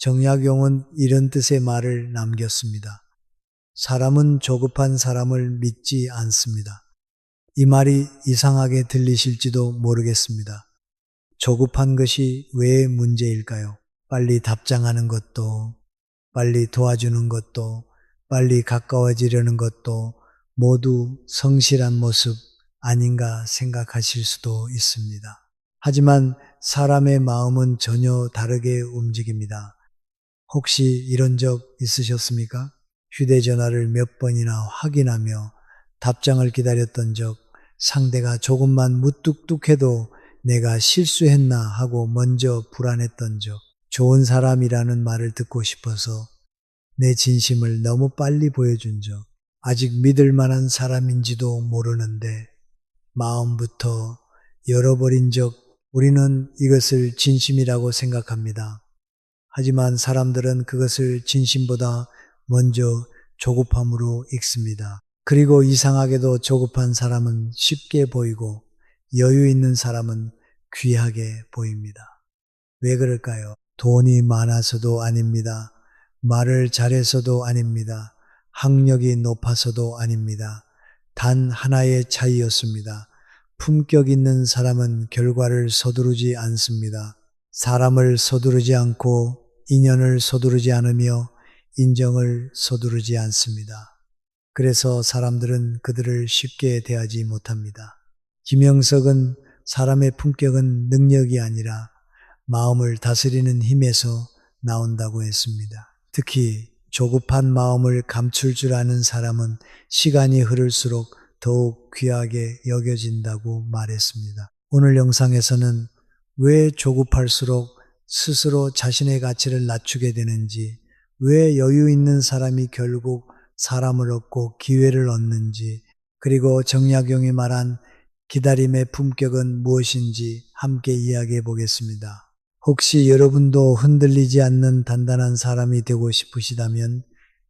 정약용은 이런 뜻의 말을 남겼습니다. 사람은 조급한 사람을 믿지 않습니다. 이 말이 이상하게 들리실지도 모르겠습니다. 조급한 것이 왜 문제일까요? 빨리 답장하는 것도, 빨리 도와주는 것도, 빨리 가까워지려는 것도 모두 성실한 모습 아닌가 생각하실 수도 있습니다. 하지만 사람의 마음은 전혀 다르게 움직입니다. 혹시 이런 적 있으셨습니까? 휴대전화를 몇 번이나 확인하며 답장을 기다렸던 적, 상대가 조금만 무뚝뚝해도 내가 실수했나 하고 먼저 불안했던 적, 좋은 사람이라는 말을 듣고 싶어서 내 진심을 너무 빨리 보여준 적, 아직 믿을 만한 사람인지도 모르는데 마음부터 열어버린 적, 우리는 이것을 진심이라고 생각합니다. 하지만 사람들은 그것을 진심보다 먼저 조급함으로 읽습니다. 그리고 이상하게도 조급한 사람은 쉽게 보이고 여유 있는 사람은 귀하게 보입니다. 왜 그럴까요? 돈이 많아서도 아닙니다. 말을 잘해서도 아닙니다. 학력이 높아서도 아닙니다. 단 하나의 차이였습니다. 품격 있는 사람은 결과를 서두르지 않습니다. 사람을 서두르지 않고 인연을 서두르지 않으며 인정을 서두르지 않습니다. 그래서 사람들은 그들을 쉽게 대하지 못합니다. 김영석은 사람의 품격은 능력이 아니라 마음을 다스리는 힘에서 나온다고 했습니다. 특히 조급한 마음을 감출 줄 아는 사람은 시간이 흐를수록 더욱 귀하게 여겨진다고 말했습니다. 오늘 영상에서는 왜 조급할수록 스스로 자신의 가치를 낮추게 되는지, 왜 여유 있는 사람이 결국 사람을 얻고 기회를 얻는지, 그리고 정약용이 말한 기다림의 품격은 무엇인지 함께 이야기해 보겠습니다. 혹시 여러분도 흔들리지 않는 단단한 사람이 되고 싶으시다면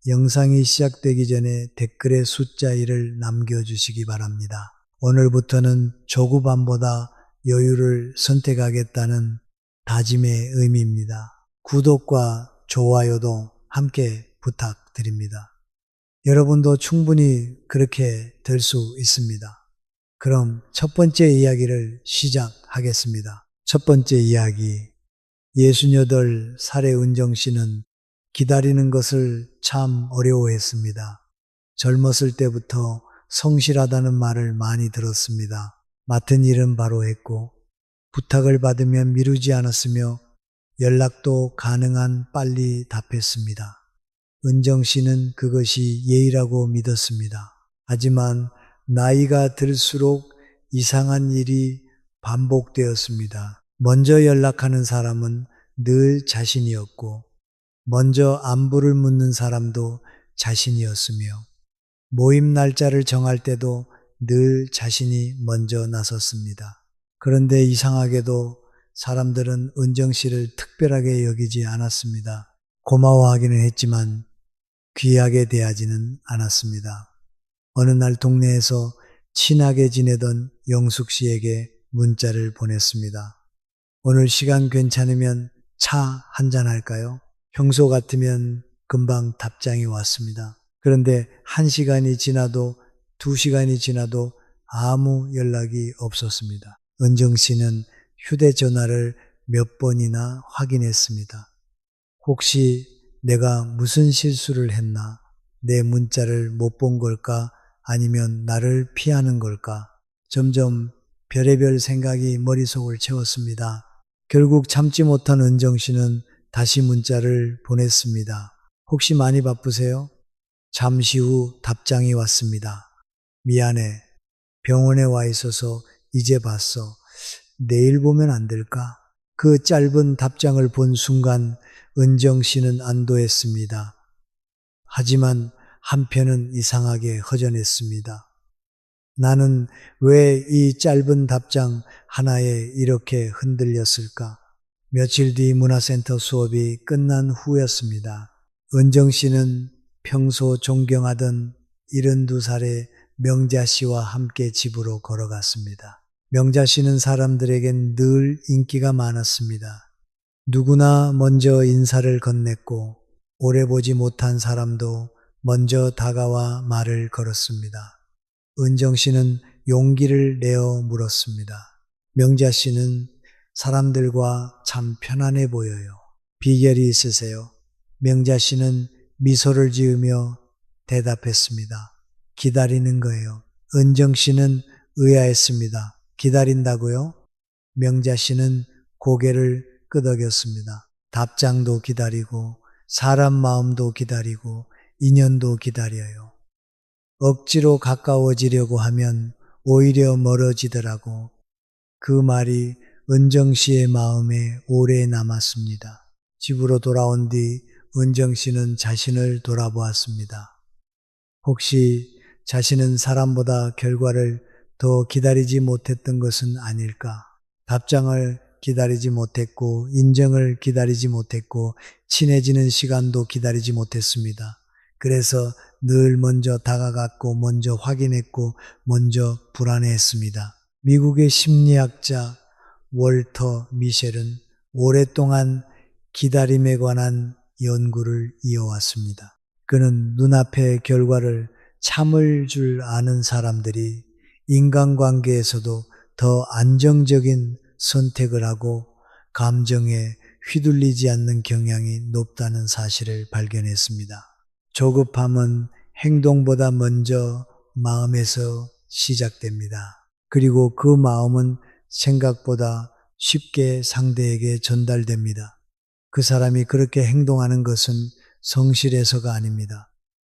영상이 시작되기 전에 댓글에 숫자 1을 남겨주시기 바랍니다. 오늘부터는 조급함보다 여유를 선택하겠다는 다짐의 의미입니다. 구독과 좋아요도 함께 부탁드립니다. 여러분도 충분히 그렇게 될 수 있습니다. 그럼 첫 번째 이야기를 시작하겠습니다. 첫 번째 이야기. 68살의 은정씨는 기다리는 것을 참 어려워했습니다. 젊었을 때부터 성실하다는 말을 많이 들었습니다. 맡은 일은 바로 했고 부탁을 받으면 미루지 않았으며 연락도 가능한 빨리 답했습니다. 은정씨는 그것이 예의라고 믿었습니다. 하지만 나이가 들수록 이상한 일이 반복되었습니다. 먼저 연락하는 사람은 늘 자신이었고 먼저 안부를 묻는 사람도 자신이었으며 모임 날짜를 정할 때도 늘 자신이 먼저 나섰습니다. 그런데 이상하게도 사람들은 은정씨를 특별하게 여기지 않았습니다. 고마워하기는 했지만 귀하게 대하지는 않았습니다. 어느 날 동네에서 친하게 지내던 영숙씨에게 문자를 보냈습니다. 오늘 시간 괜찮으면 차 한잔 할까요? 평소 같으면 금방 답장이 왔습니다. 그런데 1시간이 지나도 2시간이 지나도 아무 연락이 없었습니다. 은정씨는 휴대전화를 몇 번이나 확인했습니다. 혹시 내가 무슨 실수를 했나? 내 문자를 못 본 걸까? 아니면 나를 피하는 걸까? 점점 별의별 생각이 머릿속을 채웠습니다. 결국 참지 못한 은정씨는 다시 문자를 보냈습니다. 혹시 많이 바쁘세요? 잠시 후 답장이 왔습니다. 미안해. 병원에 와 있어서 이제 봤어. 내일 보면 안 될까? 그 짧은 답장을 본 순간 은정씨는 안도했습니다. 하지만 한편은 이상하게 허전했습니다. 나는 왜 이 짧은 답장 하나에 이렇게 흔들렸을까? 며칠 뒤 문화센터 수업이 끝난 후였습니다. 은정씨는 평소 존경하던 72살의 명자씨와 함께 집으로 걸어갔습니다. 명자씨는 사람들에겐 늘 인기가 많았습니다. 누구나 먼저 인사를 건넸고 오래 보지 못한 사람도 먼저 다가와 말을 걸었습니다. 은정 씨는 용기를 내어 물었습니다. 명자 씨는 사람들과 참 편안해 보여요. 비결이 있으세요? 명자 씨는 미소를 지으며 대답했습니다. 기다리는 거예요. 은정 씨는 의아했습니다. 기다린다고요? 명자 씨는 고개를 끄덕였습니다. 답장도 기다리고 사람 마음도 기다리고 인연도 기다려요. 억지로 가까워지려고 하면 오히려 멀어지더라고. 그 말이 은정 씨의 마음에 오래 남았습니다. 집으로 돌아온 뒤 은정 씨는 자신을 돌아보았습니다. 혹시 자신은 사람보다 결과를 더 기다리지 못했던 것은 아닐까? 답장을 기다리지 못했고, 인정을 기다리지 못했고, 친해지는 시간도 기다리지 못했습니다. 그래서 늘 먼저 다가갔고, 먼저 확인했고, 먼저 불안해했습니다. 미국의 심리학자 월터 미셸은 오랫동안 기다림에 관한 연구를 이어왔습니다. 그는 눈앞의 결과를 참을 줄 아는 사람들이 인간관계에서도 더 안정적인 선택을 하고 감정에 휘둘리지 않는 경향이 높다는 사실을 발견했습니다. 조급함은 행동보다 먼저 마음에서 시작됩니다. 그리고 그 마음은 생각보다 쉽게 상대에게 전달됩니다. 그 사람이 그렇게 행동하는 것은 성실해서가 아닙니다.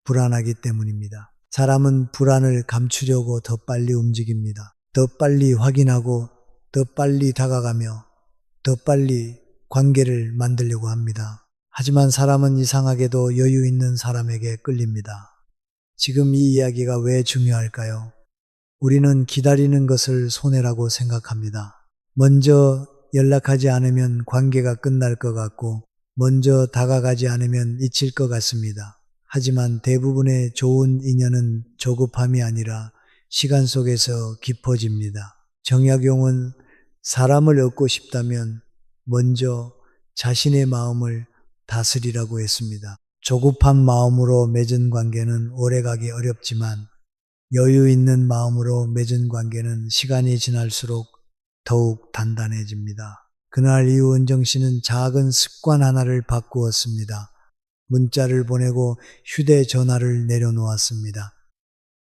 불안하기 때문입니다. 사람은 불안을 감추려고 더 빨리 움직입니다. 더 빨리 확인하고 더 빨리 다가가며 더 빨리 관계를 만들려고 합니다. 하지만 사람은 이상하게도 여유 있는 사람에게 끌립니다. 지금 이 이야기가 왜 중요할까요? 우리는 기다리는 것을 손해라고 생각합니다. 먼저 연락하지 않으면 관계가 끝날 것 같고 먼저 다가가지 않으면 잊힐 것 같습니다. 하지만 대부분의 좋은 인연은 조급함이 아니라 시간 속에서 깊어집니다. 정약용은 사람을 얻고 싶다면 먼저 자신의 마음을 다스리라고 했습니다. 조급한 마음으로 맺은 관계는 오래가기 어렵지만 여유 있는 마음으로 맺은 관계는 시간이 지날수록 더욱 단단해집니다. 그날 이후 은정 씨는 작은 습관 하나를 바꾸었습니다. 문자를 보내고 휴대전화를 내려놓았습니다.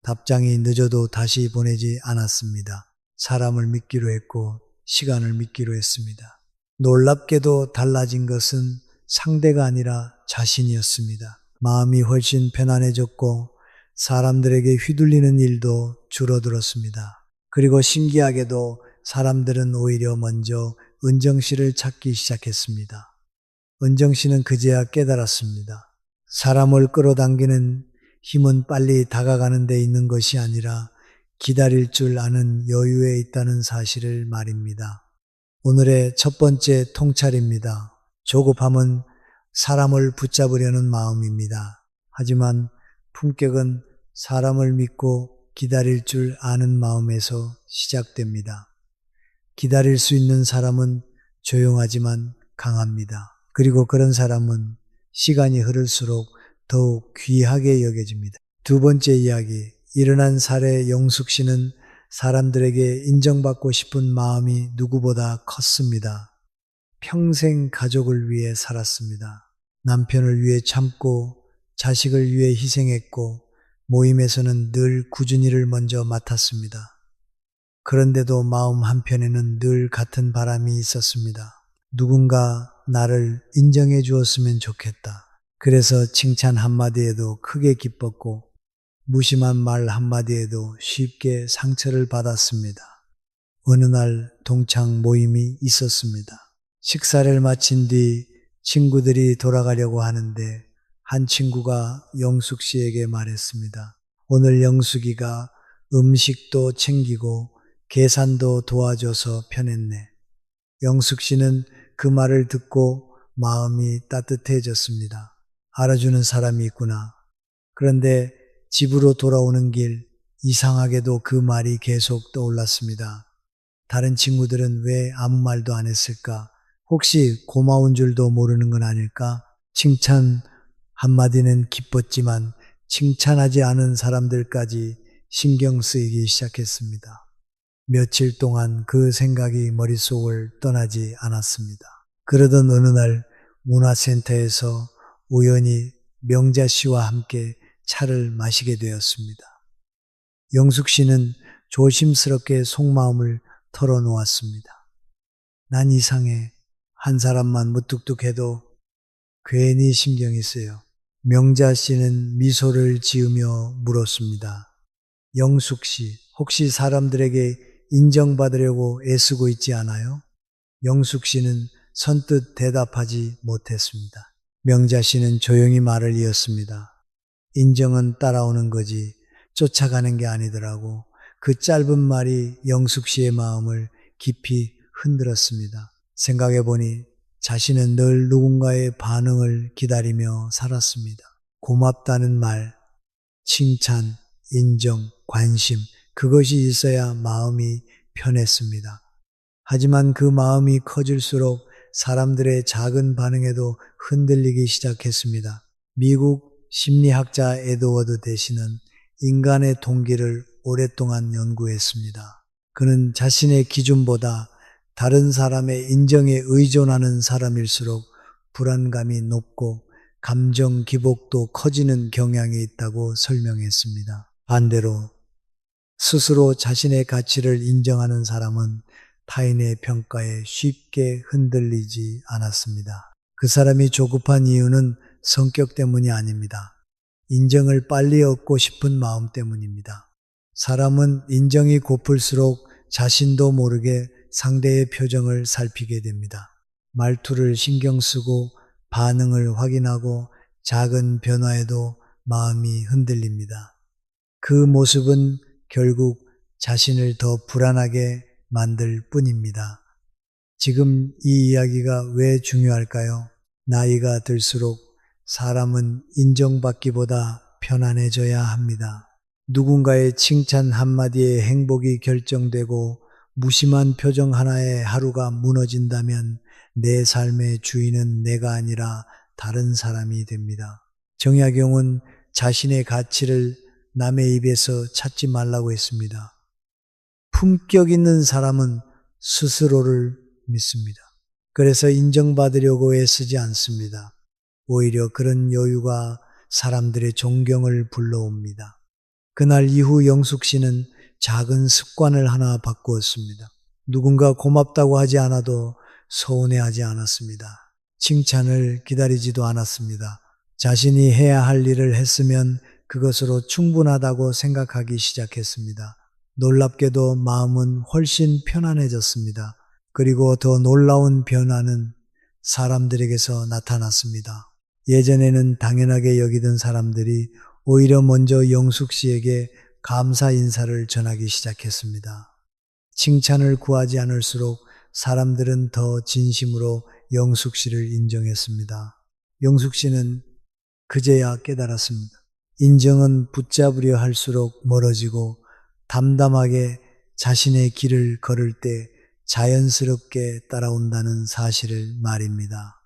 답장이 늦어도 다시 보내지 않았습니다. 사람을 믿기로 했고 시간을 믿기로 했습니다. 놀랍게도 달라진 것은 상대가 아니라 자신이었습니다. 마음이 훨씬 편안해졌고 사람들에게 휘둘리는 일도 줄어들었습니다. 그리고 신기하게도 사람들은 오히려 먼저 은정 씨를 찾기 시작했습니다. 은정 씨는 그제야 깨달았습니다. 사람을 끌어당기는 힘은 빨리 다가가는 데 있는 것이 아니라 기다릴 줄 아는 여유에 있다는 사실을 말입니다. 오늘의 첫 번째 통찰입니다. 조급함은 사람을 붙잡으려는 마음입니다. 하지만 품격은 사람을 믿고 기다릴 줄 아는 마음에서 시작됩니다. 기다릴 수 있는 사람은 조용하지만 강합니다. 그리고 그런 사람은 시간이 흐를수록 더욱 귀하게 여겨집니다. 두 번째 이야기, 일어난 사례 영숙 씨는 사람들에게 인정받고 싶은 마음이 누구보다 컸습니다. 평생 가족을 위해 살았습니다. 남편을 위해 참고 자식을 위해 희생했고 모임에서는 늘 꾸준히를 먼저 맡았습니다. 그런데도 마음 한편에는 늘 같은 바람이 있었습니다. 누군가 나를 인정해 주었으면 좋겠다. 그래서 칭찬 한마디에도 크게 기뻤고 무심한 말 한마디에도 쉽게 상처를 받았습니다. 어느 날 동창 모임이 있었습니다. 식사를 마친 뒤 친구들이 돌아가려고 하는데 한 친구가 영숙 씨에게 말했습니다. 오늘 영숙이가 음식도 챙기고 계산도 도와줘서 편했네. 영숙 씨는 그 말을 듣고 마음이 따뜻해졌습니다. 알아주는 사람이 있구나. 그런데 집으로 돌아오는 길 이상하게도 그 말이 계속 떠올랐습니다. 다른 친구들은 왜 아무 말도 안 했을까 혹시 고마운 줄도 모르는 건 아닐까? 칭찬 한마디는 기뻤지만 칭찬하지 않은 사람들까지 신경 쓰이기 시작했습니다. 며칠 동안 그 생각이 머릿속을 떠나지 않았습니다. 그러던 어느 날 문화센터에서 우연히 명자 씨와 함께 차를 마시게 되었습니다. 영숙 씨는 조심스럽게 속마음을 털어놓았습니다. 난 이상해. 한 사람만 무뚝뚝해도 괜히 신경이 쓰여. 명자 씨는 미소를 지으며 물었습니다. 영숙 씨, 혹시 사람들에게 인정받으려고 애쓰고 있지 않아요? 영숙 씨는 선뜻 대답하지 못했습니다. 명자 씨는 조용히 말을 이었습니다. 인정은 따라오는 거지 쫓아가는 게 아니더라고. 그 짧은 말이 영숙 씨의 마음을 깊이 흔들었습니다. 생각해보니 자신은 늘 누군가의 반응을 기다리며 살았습니다. 고맙다는 말, 칭찬, 인정, 관심, 그것이 있어야 마음이 편했습니다. 하지만 그 마음이 커질수록 사람들의 작은 반응에도 흔들리기 시작했습니다. 미국 심리학자 에드워드 대시는 인간의 동기를 오랫동안 연구했습니다. 그는 자신의 기준보다 다른 사람의 인정에 의존하는 사람일수록 불안감이 높고 감정 기복도 커지는 경향이 있다고 설명했습니다. 반대로 스스로 자신의 가치를 인정하는 사람은 타인의 평가에 쉽게 흔들리지 않았습니다. 그 사람이 조급한 이유는 성격 때문이 아닙니다. 인정을 빨리 얻고 싶은 마음 때문입니다. 사람은 인정이 고플수록 자신도 모르게 상대의 표정을 살피게 됩니다. 말투를 신경 쓰고 반응을 확인하고 작은 변화에도 마음이 흔들립니다. 그 모습은 결국 자신을 더 불안하게 만들 뿐입니다. 지금 이 이야기가 왜 중요할까요? 나이가 들수록 사람은 인정받기보다 편안해져야 합니다. 누군가의 칭찬 한마디에 행복이 결정되고 무심한 표정 하나에 하루가 무너진다면 내 삶의 주인은 내가 아니라 다른 사람이 됩니다. 정약용은 자신의 가치를 남의 입에서 찾지 말라고 했습니다. 품격 있는 사람은 스스로를 믿습니다. 그래서 인정받으려고 애쓰지 않습니다. 오히려 그런 여유가 사람들의 존경을 불러옵니다. 그날 이후 영숙 씨는 작은 습관을 하나 바꾸었습니다. 누군가 고맙다고 하지 않아도 서운해하지 않았습니다. 칭찬을 기다리지도 않았습니다. 자신이 해야 할 일을 했으면 그것으로 충분하다고 생각하기 시작했습니다. 놀랍게도 마음은 훨씬 편안해졌습니다. 그리고 더 놀라운 변화는 사람들에게서 나타났습니다. 예전에는 당연하게 여기던 사람들이 오히려 먼저 영숙 씨에게 감사 인사를 전하기 시작했습니다. 칭찬을 구하지 않을수록 사람들은 더 진심으로 영숙 씨를 인정했습니다. 영숙 씨는 그제야 깨달았습니다. 인정은 붙잡으려 할수록 멀어지고 담담하게 자신의 길을 걸을 때 자연스럽게 따라온다는 사실을 말입니다.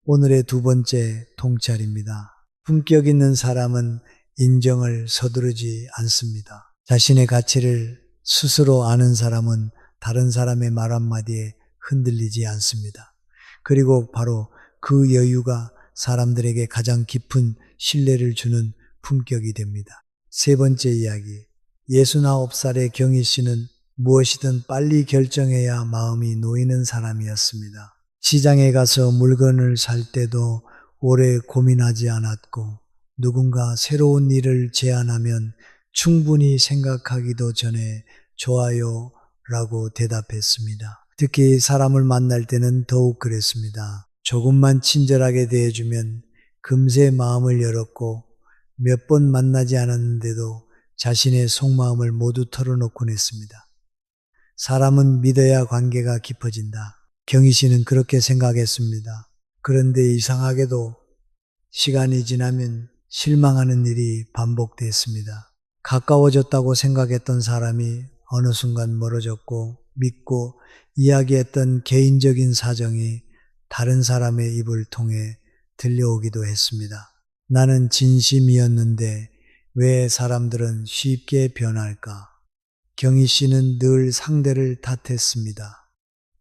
오늘의 두 번째 통찰입니다. 품격 있는 사람은 인정을 서두르지 않습니다. 자신의 가치를 스스로 아는 사람은 다른 사람의 말 한마디에 흔들리지 않습니다. 그리고 바로 그 여유가 사람들에게 가장 깊은 신뢰를 주는 품격이 됩니다. 세 번째 이야기. 69살의 경희 씨는 무엇이든 빨리 결정해야 마음이 놓이는 사람이었습니다. 시장에 가서 물건을 살 때도 오래 고민하지 않았고 누군가 새로운 일을 제안하면 충분히 생각하기도 전에 좋아요 라고 대답했습니다. 특히 사람을 만날 때는 더욱 그랬습니다. 조금만 친절하게 대해주면 금세 마음을 열었고 몇 번 만나지 않았는데도 자신의 속마음을 모두 털어놓곤 했습니다. 사람은 믿어야 관계가 깊어진다. 경희 씨는 그렇게 생각했습니다. 그런데 이상하게도 시간이 지나면 실망하는 일이 반복됐습니다. 가까워졌다고 생각했던 사람이 어느 순간 멀어졌고 믿고 이야기했던 개인적인 사정이 다른 사람의 입을 통해 들려오기도 했습니다. 나는 진심이었는데 왜 사람들은 쉽게 변할까? 경희 씨는 늘 상대를 탓했습니다.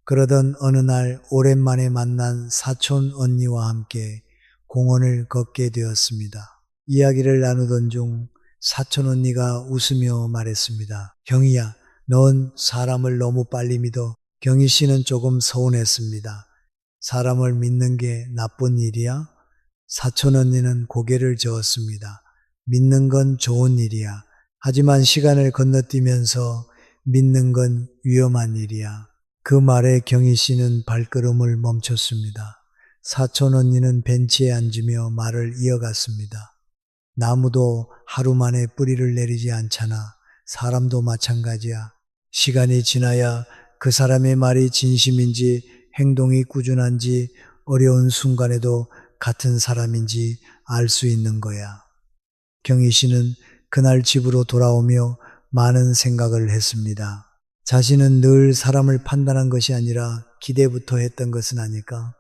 그러던 어느 날 오랜만에 만난 사촌 언니와 함께 공원을 걷게 되었습니다. 이야기를 나누던 중 사촌 언니가 웃으며 말했습니다. 경희야, 넌 사람을 너무 빨리 믿어. 경희 씨는 조금 서운했습니다. 사람을 믿는 게 나쁜 일이야? 사촌 언니는 고개를 저었습니다. 믿는 건 좋은 일이야. 하지만 시간을 건너뛰면서 믿는 건 위험한 일이야. 그 말에 경희 씨는 발걸음을 멈췄습니다. 사촌 언니는 벤치에 앉으며 말을 이어갔습니다. 나무도 하루 만에 뿌리를 내리지 않잖아. 사람도 마찬가지야. 시간이 지나야 그 사람의 말이 진심인지 행동이 꾸준한지 어려운 순간에도 같은 사람인지 알 수 있는 거야. 경희 씨는 그날 집으로 돌아오며 많은 생각을 했습니다. 자신은 늘 사람을 판단한 것이 아니라 기대부터 했던 것은 아닐까?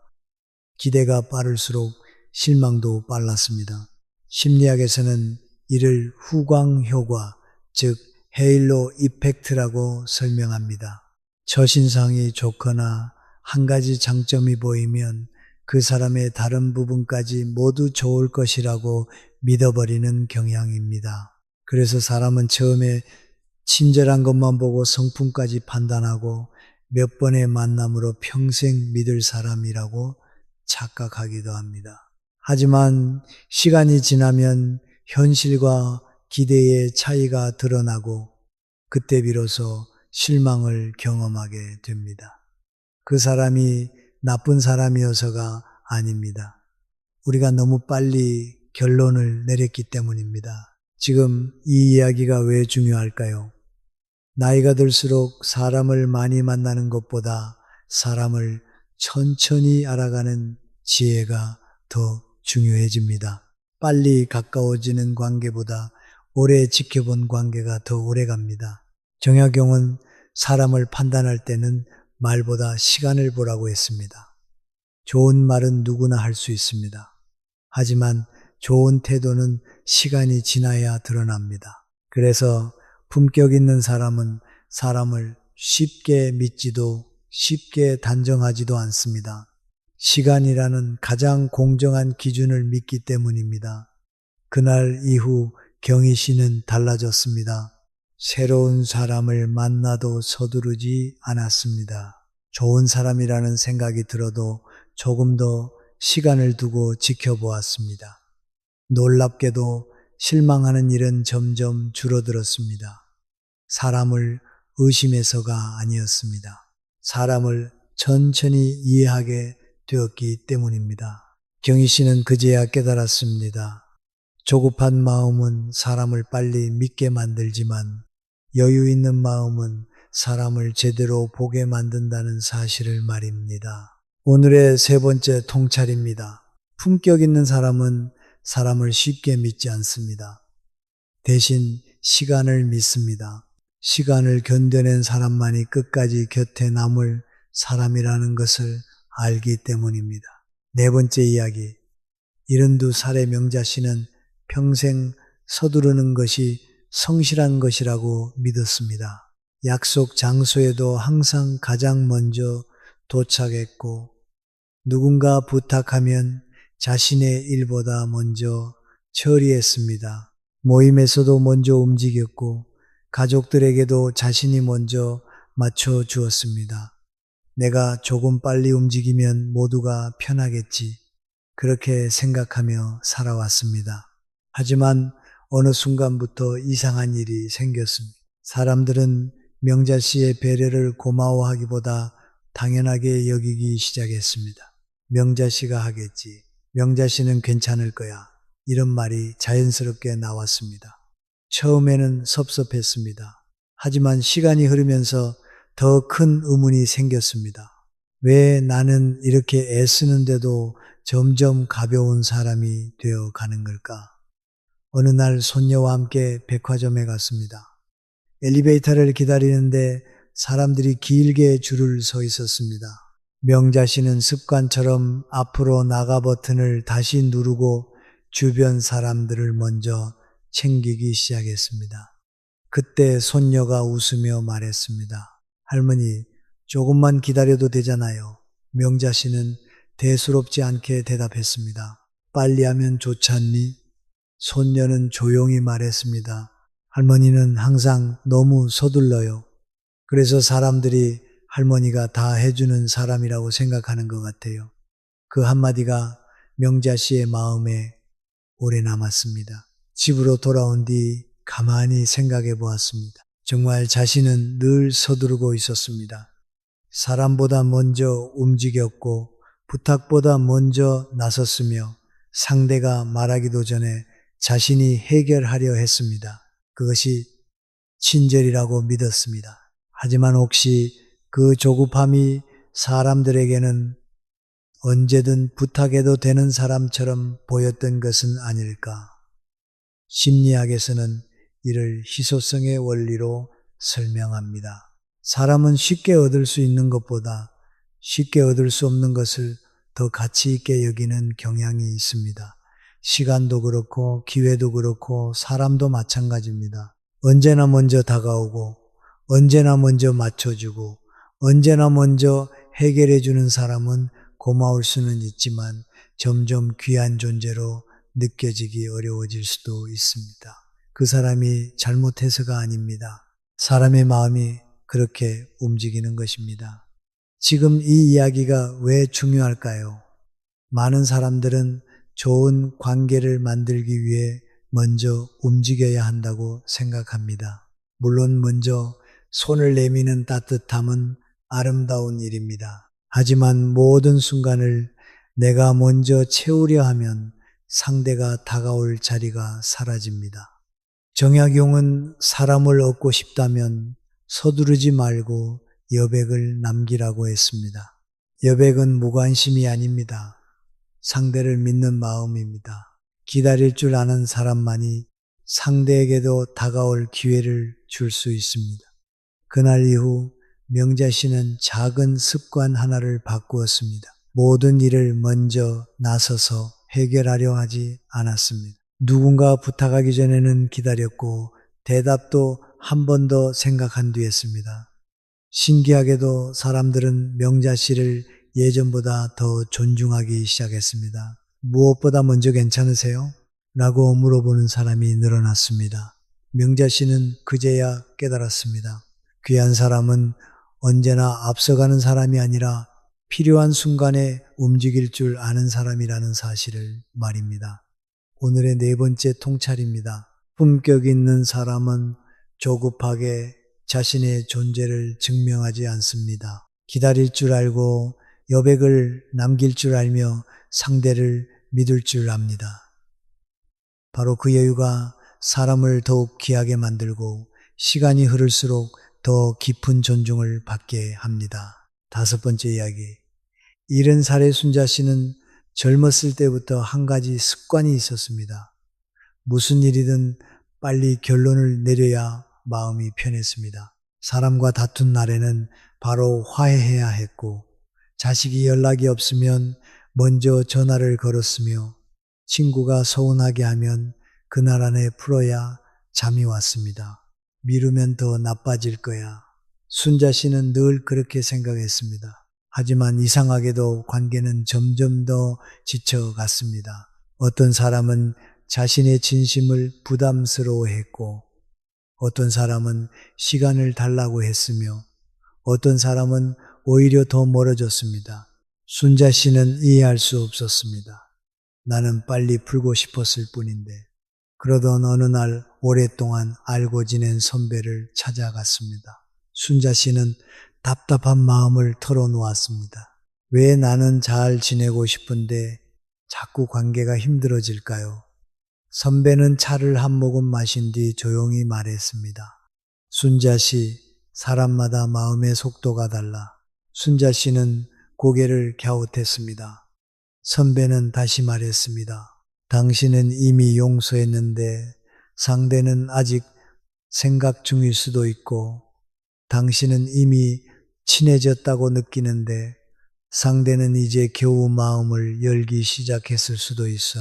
기대가 빠를수록 실망도 빨랐습니다. 심리학에서는 이를 후광 효과, 즉 헤일로 이펙트라고 설명합니다. 첫인상이 좋거나 한 가지 장점이 보이면 그 사람의 다른 부분까지 모두 좋을 것이라고 믿어버리는 경향입니다. 그래서 사람은 처음에 친절한 것만 보고 성품까지 판단하고 몇 번의 만남으로 평생 믿을 사람이라고 착각하기도 합니다. 하지만 시간이 지나면 현실과 기대의 차이가 드러나고 그때 비로소 실망을 경험하게 됩니다. 그 사람이 나쁜 사람이어서가 아닙니다. 우리가 너무 빨리 결론을 내렸기 때문입니다. 지금 이 이야기가 왜 중요할까요? 나이가 들수록 사람을 많이 만나는 것보다 사람을 천천히 알아가는 지혜가 더 중요해집니다. 빨리 가까워지는 관계보다 오래 지켜본 관계가 더 오래 갑니다. 정약용은 사람을 판단할 때는 말보다 시간을 보라고 했습니다. 좋은 말은 누구나 할 수 있습니다. 하지만 좋은 태도는 시간이 지나야 드러납니다. 그래서 품격 있는 사람은 사람을 쉽게 믿지도 쉽게 단정하지도 않습니다. 시간이라는 가장 공정한 기준을 믿기 때문입니다. 그날 이후 경희 씨는 달라졌습니다. 새로운 사람을 만나도 서두르지 않았습니다. 좋은 사람이라는 생각이 들어도 조금 더 시간을 두고 지켜보았습니다. 놀랍게도 실망하는 일은 점점 줄어들었습니다. 사람을 의심해서가 아니었습니다. 사람을 천천히 이해하게 되었기 때문입니다. 경희 씨는 그제야 깨달았습니다. 조급한 마음은 사람을 빨리 믿게 만들지만 여유 있는 마음은 사람을 제대로 보게 만든다는 사실을 말입니다. 오늘의 세 번째 통찰입니다. 품격 있는 사람은 사람을 쉽게 믿지 않습니다. 대신 시간을 믿습니다. 시간을 견뎌낸 사람만이 끝까지 곁에 남을 사람이라는 것을 알기 때문입니다. 네 번째 이야기. 72살의 명자 씨는 평생 서두르는 것이 성실한 것이라고 믿었습니다. 약속 장소에도 항상 가장 먼저 도착했고 누군가 부탁하면 자신의 일보다 먼저 처리했습니다. 모임에서도 먼저 움직였고 가족들에게도 자신이 먼저 맞춰 주었습니다. 내가 조금 빨리 움직이면 모두가 편하겠지. 그렇게 생각하며 살아왔습니다. 하지만 어느 순간부터 이상한 일이 생겼습니다. 사람들은 명자 씨의 배려를 고마워하기보다 당연하게 여기기 시작했습니다. 명자 씨가 하겠지. 명자 씨는 괜찮을 거야. 이런 말이 자연스럽게 나왔습니다. 처음에는 섭섭했습니다. 하지만 시간이 흐르면서 더 큰 의문이 생겼습니다. 왜 나는 이렇게 애쓰는데도 점점 가벼운 사람이 되어 가는 걸까? 어느 날 손녀와 함께 백화점에 갔습니다. 엘리베이터를 기다리는데 사람들이 길게 줄을 서 있었습니다. 명자 씨는 습관처럼 앞으로 나가 버튼을 다시 누르고 주변 사람들을 먼저 챙기기 시작했습니다. 그때 손녀가 웃으며 말했습니다. 할머니, 조금만 기다려도 되잖아요. 명자 씨는 대수롭지 않게 대답했습니다. 빨리 하면 좋잖니? 손녀는 조용히 말했습니다. 할머니는 항상 너무 서둘러요. 그래서 사람들이 할머니가 다 해주는 사람이라고 생각하는 것 같아요. 그 한마디가 명자 씨의 마음에 오래 남았습니다. 집으로 돌아온 뒤 가만히 생각해 보았습니다. 정말 자신은 늘 서두르고 있었습니다. 사람보다 먼저 움직였고 부탁보다 먼저 나섰으며 상대가 말하기도 전에 자신이 해결하려 했습니다. 그것이 친절이라고 믿었습니다. 하지만 혹시 그 조급함이 사람들에게는 언제든 부탁해도 되는 사람처럼 보였던 것은 아닐까? 심리학에서는 이를 희소성의 원리로 설명합니다. 사람은 쉽게 얻을 수 있는 것보다 쉽게 얻을 수 없는 것을 더 가치 있게 여기는 경향이 있습니다. 시간도 그렇고 기회도 그렇고 사람도 마찬가지입니다. 언제나 먼저 다가오고 언제나 먼저 맞춰주고 언제나 먼저 해결해주는 사람은 고마울 수는 있지만 점점 귀한 존재로 느껴지기 어려워질 수도 있습니다. 그 사람이 잘못해서가 아닙니다. 사람의 마음이 그렇게 움직이는 것입니다. 지금 이 이야기가 왜 중요할까요? 많은 사람들은 좋은 관계를 만들기 위해 먼저 움직여야 한다고 생각합니다. 물론 먼저 손을 내미는 따뜻함은 아름다운 일입니다. 하지만 모든 순간을 내가 먼저 채우려 하면 상대가 다가올 자리가 사라집니다. 정약용은 사람을 얻고 싶다면 서두르지 말고 여백을 남기라고 했습니다. 여백은 무관심이 아닙니다. 상대를 믿는 마음입니다. 기다릴 줄 아는 사람만이 상대에게도 다가올 기회를 줄 수 있습니다. 그날 이후 명자 씨는 작은 습관 하나를 바꾸었습니다. 모든 일을 먼저 나서서 해결하려 하지 않았습니다. 누군가 부탁하기 전에는 기다렸고 대답도 한 번 더 생각한 뒤 했습니다. 신기하게도 사람들은 명자 씨를 예전보다 더 존중하기 시작했습니다. 무엇보다 먼저 괜찮으세요? 라고 물어보는 사람이 늘어났습니다. 명자 씨는 그제야 깨달았습니다. 귀한 사람은 언제나 앞서가는 사람이 아니라 필요한 순간에 움직일 줄 아는 사람이라는 사실을 말입니다. 오늘의 네 번째 통찰입니다. 품격 있는 사람은 조급하게 자신의 존재를 증명하지 않습니다. 기다릴 줄 알고 여백을 남길 줄 알며 상대를 믿을 줄 압니다. 바로 그 여유가 사람을 더욱 귀하게 만들고 시간이 흐를수록 더 깊은 존중을 받게 합니다. 다섯 번째 이야기. 70살의 순자 씨는 젊었을 때부터 한 가지 습관이 있었습니다. 무슨 일이든 빨리 결론을 내려야 마음이 편했습니다. 사람과 다툰 날에는 바로 화해해야 했고 자식이 연락이 없으면 먼저 전화를 걸었으며 친구가 서운하게 하면 그날 안에 풀어야 잠이 왔습니다. 미루면 더 나빠질 거야. 순자 씨는 늘 그렇게 생각했습니다. 하지만 이상하게도 관계는 점점 더 지쳐갔습니다. 어떤 사람은 자신의 진심을 부담스러워했고 어떤 사람은 시간을 달라고 했으며 어떤 사람은 오히려 더 멀어졌습니다. 순자 씨는 이해할 수 없었습니다. 나는 빨리 풀고 싶었을 뿐인데. 그러던 어느 날 오랫동안 알고 지낸 선배를 찾아갔습니다. 순자 씨는 답답한 마음을 털어놓았습니다. 왜 나는 잘 지내고 싶은데 자꾸 관계가 힘들어질까요? 선배는 차를 한 모금 마신 뒤 조용히 말했습니다. 순자 씨, 사람마다 마음의 속도가 달라. 순자 씨는 고개를 갸웃했습니다. 선배는 다시 말했습니다. 당신은 이미 용서했는데 상대는 아직 생각 중일 수도 있고 당신은 이미 친해졌다고 느끼는데 상대는 이제 겨우 마음을 열기 시작했을 수도 있어.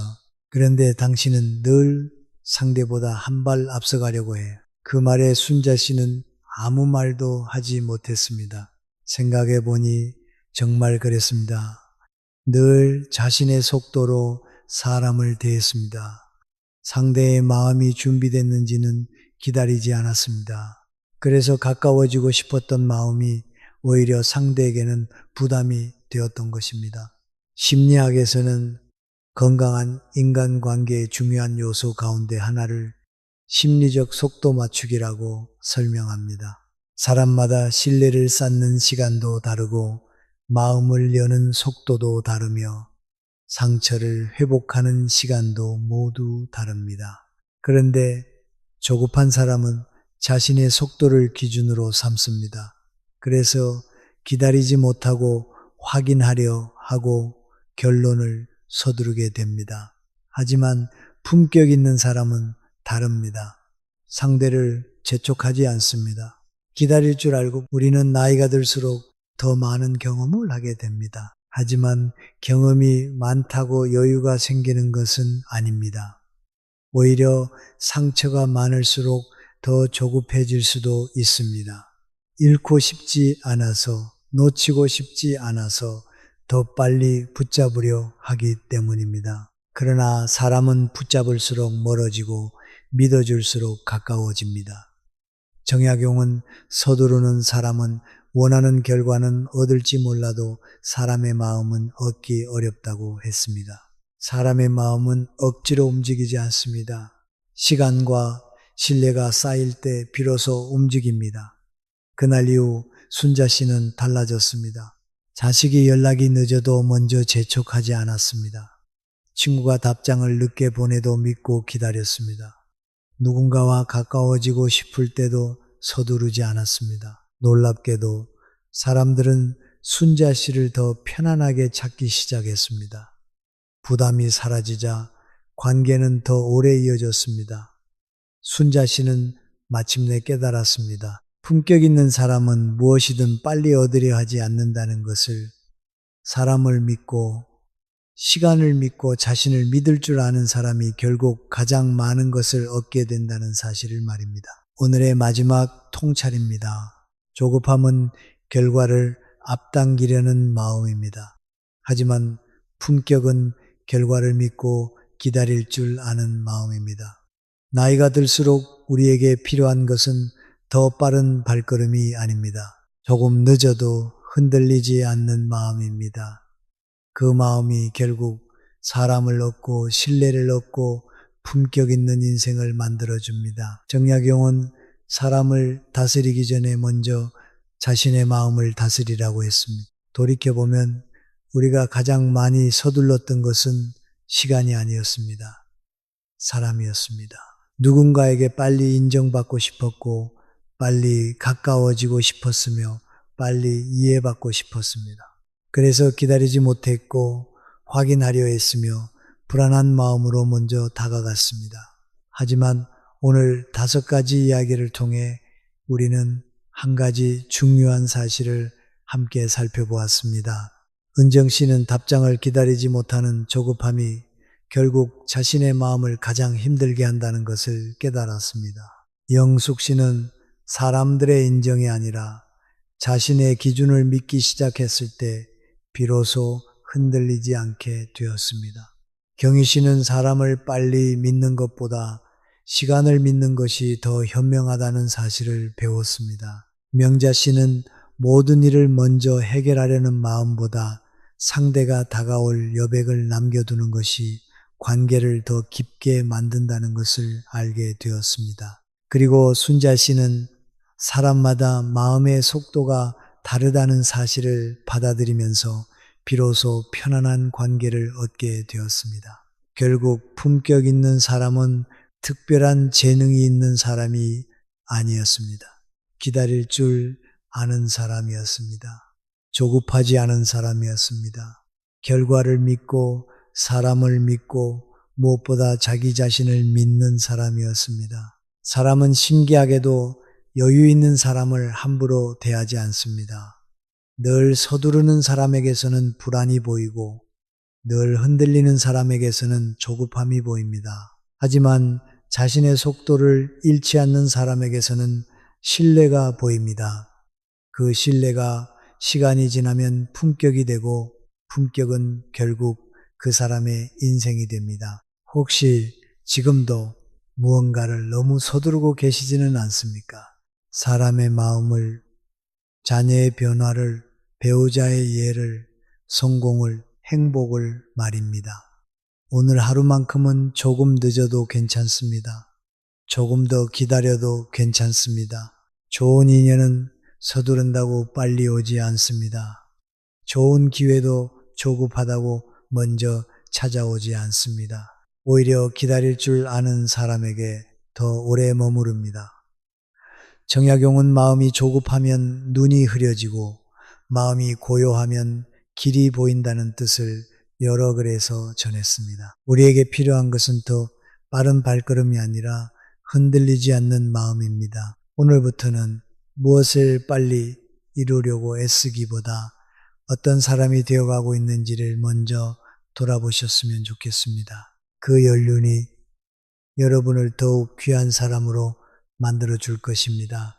그런데 당신은 늘 상대보다 한 발 앞서가려고 해. 그 말에 순자 씨는 아무 말도 하지 못했습니다. 생각해 보니 정말 그랬습니다. 늘 자신의 속도로 사람을 대했습니다. 상대의 마음이 준비됐는지는 기다리지 않았습니다. 그래서 가까워지고 싶었던 마음이 오히려 상대에게는 부담이 되었던 것입니다. 심리학에서는 건강한 인간관계의 중요한 요소 가운데 하나를 심리적 속도 맞추기라고 설명합니다. 사람마다 신뢰를 쌓는 시간도 다르고 마음을 여는 속도도 다르며 상처를 회복하는 시간도 모두 다릅니다. 그런데 조급한 사람은 자신의 속도를 기준으로 삼습니다. 그래서 기다리지 못하고 확인하려 하고 결론을 서두르게 됩니다. 하지만 품격 있는 사람은 다릅니다. 상대를 재촉하지 않습니다. 기다릴 줄 알고 우리는 나이가 들수록 더 많은 경험을 하게 됩니다. 하지만 경험이 많다고 여유가 생기는 것은 아닙니다. 오히려 상처가 많을수록 더 조급해질 수도 있습니다. 잃고 싶지 않아서, 놓치고 싶지 않아서 더 빨리 붙잡으려 하기 때문입니다. 그러나 사람은 붙잡을수록 멀어지고 믿어줄수록 가까워집니다. 정약용은 서두르는 사람은 원하는 결과는 얻을지 몰라도 사람의 마음은 얻기 어렵다고 했습니다. 사람의 마음은 억지로 움직이지 않습니다. 시간과 신뢰가 쌓일 때 비로소 움직입니다. 그날 이후 순자 씨는 달라졌습니다. 자식이 연락이 늦어도 먼저 재촉하지 않았습니다. 친구가 답장을 늦게 보내도 믿고 기다렸습니다. 누군가와 가까워지고 싶을 때도 서두르지 않았습니다. 놀랍게도 사람들은 순자 씨를 더 편안하게 찾기 시작했습니다. 부담이 사라지자 관계는 더 오래 이어졌습니다. 순자 씨는 마침내 깨달았습니다. 품격 있는 사람은 무엇이든 빨리 얻으려 하지 않는다는 것을, 사람을 믿고 시간을 믿고 자신을 믿을 줄 아는 사람이 결국 가장 많은 것을 얻게 된다는 사실을 말입니다. 오늘의 마지막 통찰입니다. 조급함은 결과를 앞당기려는 마음입니다. 하지만 품격은 결과를 믿고 기다릴 줄 아는 마음입니다. 나이가 들수록 우리에게 필요한 것은 더 빠른 발걸음이 아닙니다. 조금 늦어도 흔들리지 않는 마음입니다. 그 마음이 결국 사람을 얻고 신뢰를 얻고 품격 있는 인생을 만들어줍니다. 정약용은 사람을 다스리기 전에 먼저 자신의 마음을 다스리라고 했습니다. 돌이켜보면 우리가 가장 많이 서둘렀던 것은 시간이 아니었습니다. 사람이었습니다. 누군가에게 빨리 인정받고 싶었고 빨리 가까워지고 싶었으며 빨리 이해받고 싶었습니다. 그래서 기다리지 못했고 확인하려 했으며 불안한 마음으로 먼저 다가갔습니다. 하지만 오늘 5가지 이야기를 통해 우리는 한 가지 중요한 사실을 함께 살펴보았습니다. 은정 씨는 답장을 기다리지 못하는 조급함이 결국 자신의 마음을 가장 힘들게 한다는 것을 깨달았습니다. 영숙 씨는 사람들의 인정이 아니라 자신의 기준을 믿기 시작했을 때 비로소 흔들리지 않게 되었습니다. 경희 씨는 사람을 빨리 믿는 것보다 시간을 믿는 것이 더 현명하다는 사실을 배웠습니다. 명자 씨는 모든 일을 먼저 해결하려는 마음보다 상대가 다가올 여백을 남겨두는 것이 관계를 더 깊게 만든다는 것을 알게 되었습니다. 그리고 순자 씨는 사람마다 마음의 속도가 다르다는 사실을 받아들이면서 비로소 편안한 관계를 얻게 되었습니다. 결국 품격 있는 사람은 특별한 재능이 있는 사람이 아니었습니다. 기다릴 줄 아는 사람이었습니다. 조급하지 않은 사람이었습니다. 결과를 믿고 사람을 믿고 무엇보다 자기 자신을 믿는 사람이었습니다. 사람은 신기하게도 여유 있는 사람을 함부로 대하지 않습니다. 늘 서두르는 사람에게서는 불안이 보이고 늘 흔들리는 사람에게서는 조급함이 보입니다. 하지만 자신의 속도를 잃지 않는 사람에게서는 신뢰가 보입니다. 그 신뢰가 시간이 지나면 품격이 되고 품격은 결국 그 사람의 인생이 됩니다. 혹시 지금도 무언가를 너무 서두르고 계시지는 않습니까? 사람의 마음을, 자녀의 변화를, 배우자의 예를, 성공을, 행복을 말입니다. 오늘 하루만큼은 조금 늦어도 괜찮습니다. 조금 더 기다려도 괜찮습니다. 좋은 인연은 서두른다고 빨리 오지 않습니다. 좋은 기회도 조급하다고 먼저 찾아오지 않습니다. 오히려 기다릴 줄 아는 사람에게 더 오래 머무릅니다. 정약용은 마음이 조급하면 눈이 흐려지고 마음이 고요하면 길이 보인다는 뜻을 여러 글에서 전했습니다. 우리에게 필요한 것은 더 빠른 발걸음이 아니라 흔들리지 않는 마음입니다. 오늘부터는 무엇을 빨리 이루려고 애쓰기보다 어떤 사람이 되어가고 있는지를 먼저 돌아보셨으면 좋겠습니다. 그 연륜이 여러분을 더욱 귀한 사람으로 만들어 줄 것입니다.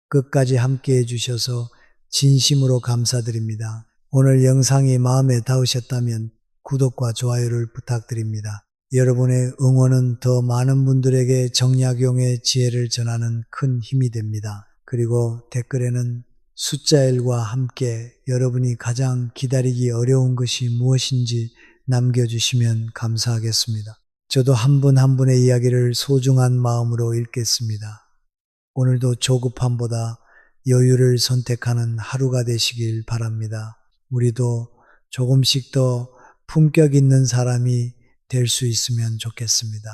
끝까지 함께 해주셔서 진심으로 감사드립니다. 오늘 영상이 마음에 닿으셨다면 구독과 좋아요를 부탁드립니다. 여러분의 응원은 더 많은 분들에게 정약용의 지혜를 전하는 큰 힘이 됩니다. 그리고 댓글에는 숫자 1과 함께 여러분이 가장 기다리기 어려운 것이 무엇인지 남겨주시면 감사하겠습니다. 저도 한 분 한 분의 이야기를 소중한 마음으로 읽겠습니다. 오늘도 조급함보다 여유를 선택하는 하루가 되시길 바랍니다. 우리도 조금씩 더 품격 있는 사람이 될 수 있으면 좋겠습니다.